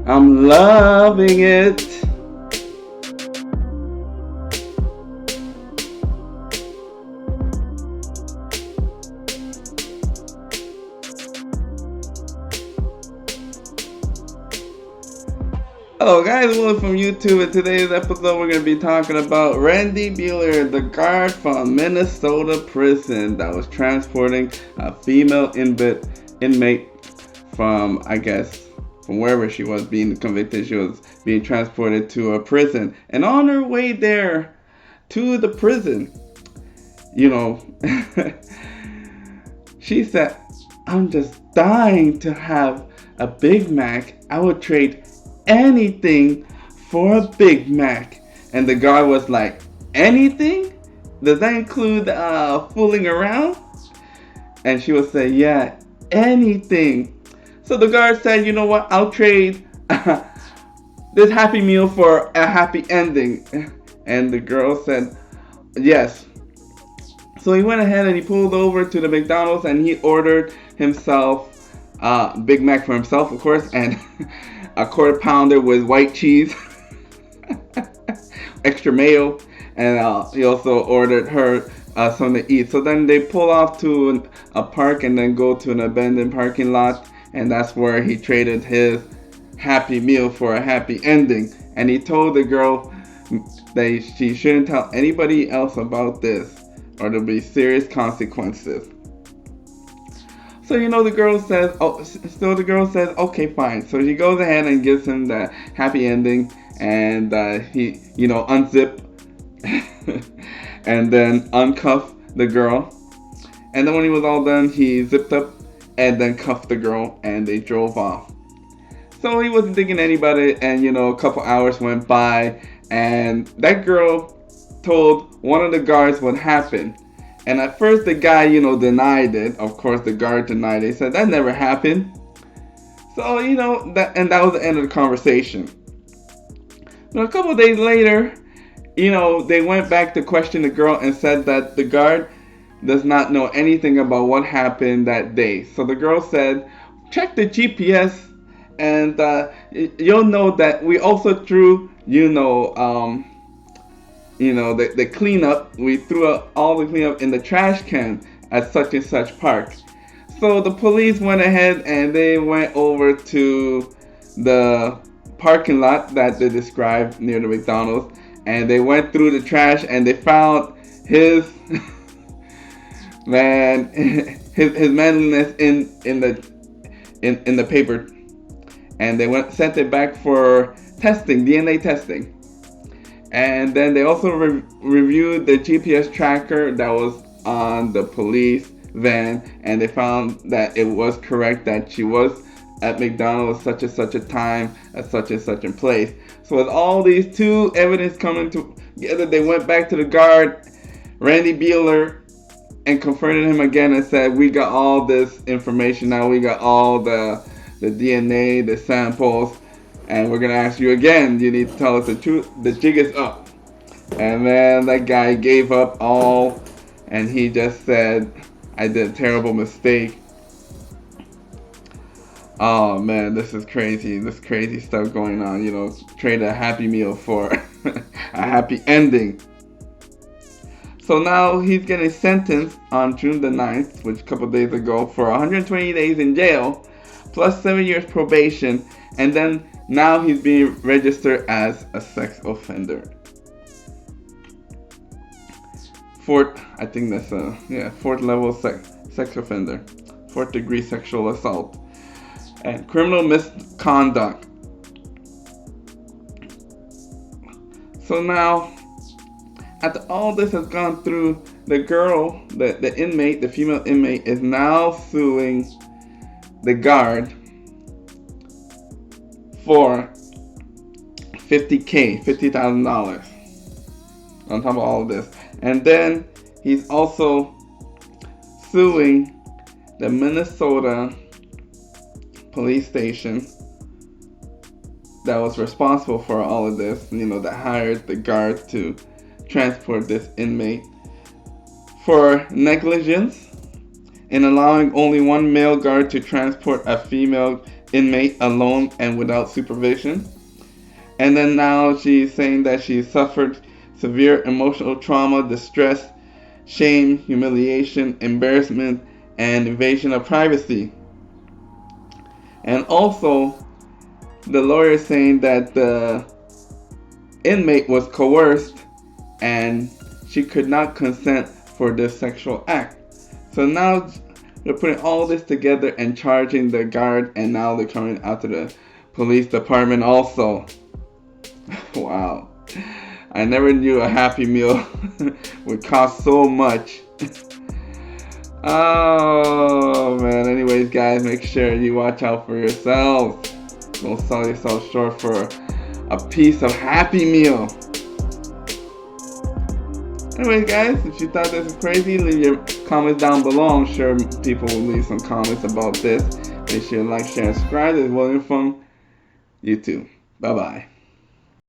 I'm loving it. Hello guys, Will from YouTube. In today's episode we're going to be talking about Randy Beehler, the guard from Minnesota prison that was transporting a female inmate from, I guess, from wherever she was being convicted. She was being transported to a prison. And on her way there to the prison, she said, I'm just dying to have a Big Mac. I would trade anything for a Big Mac. And the guard was like, anything? Does that include fooling around? And she would say, yeah, anything. So the guard said, you know what, I'll trade this Happy Meal for a happy ending. And the girl said, yes. So he went ahead and he pulled over to the McDonald's and he ordered himself Big Mac for himself, of course, and a quarter pounder with white cheese, extra mayo, and he also ordered her something to eat. So then they pull off to a park and then go to an abandoned parking lot, and that's where he traded his Happy Meal for a happy ending. And he told the girl that she shouldn't tell anybody else about this, or there'll be serious consequences. So the girl says, okay, fine. So she goes ahead and gives him the happy ending, and he, unzip and then uncuff the girl. And then when he was all done, he zipped up and then cuffed the girl, and they drove off. So he wasn't thinking anybody, and a couple hours went by, and that girl told one of the guards what happened. And at first the guy, denied it. Of course, the guard denied it. He said, that never happened. So, that was the end of the conversation. But a couple of days later, they went back to question the girl and said that the guard does not know anything about what happened that day. So the girl said, check the GPS and you'll know that we also threw, the cleanup, we threw out all the cleanup in the trash can at such and such park. So the police went ahead and they went over to the parking lot that they described near the McDonald's, and they went through the trash and they found his his manliness in the paper, and they sent it back for testing, DNA testing. And then they also reviewed the GPS tracker that was on the police van, and they found that it was correct that she was at McDonald's such and such a time at such and such a place. So with all these two evidence coming together, they went back to the guard, Randy Beehler, and confronted him again and said, we got all this information now, we got all the DNA, the samples, and we're gonna ask you again, you need to tell us the truth. The jig is up. And then that guy gave up all, and he just said, I did a terrible mistake. Oh man, this is crazy. This crazy stuff going on. Trade a Happy Meal for a happy ending. So now he's getting sentenced on June the 9th, which a couple days ago, for 120 days in jail, plus 7 years probation, and then now he's being registered as a sex offender. Fourth level sex offender. 4th degree sexual assault. And criminal misconduct. So now, after all this has gone through, the girl, the inmate, the female inmate, is now suing the guard for $50,000 on top of all of this. And then he's also suing the Minnesota police station that was responsible for all of this, that hired the guard to transport this inmate, for negligence in allowing only one male guard to transport a female inmate alone and without supervision. And then now she's saying that she suffered severe emotional trauma, distress, shame, humiliation, embarrassment, and invasion of privacy. And also, the lawyer is saying that the inmate was coerced and she could not consent for this sexual act. So now they're putting all this together and charging the guard, and now they're coming out to the police department also. Wow. I never knew a Happy Meal would cost so much. Oh man, anyways guys, make sure you watch out for yourselves. Don't sell yourself short for a piece of Happy Meal. Anyways guys, if you thought this was crazy, leave your comments down below. I'm sure people will leave some comments about this. Make sure to like, share, and subscribe. This is William from YouTube. Bye bye.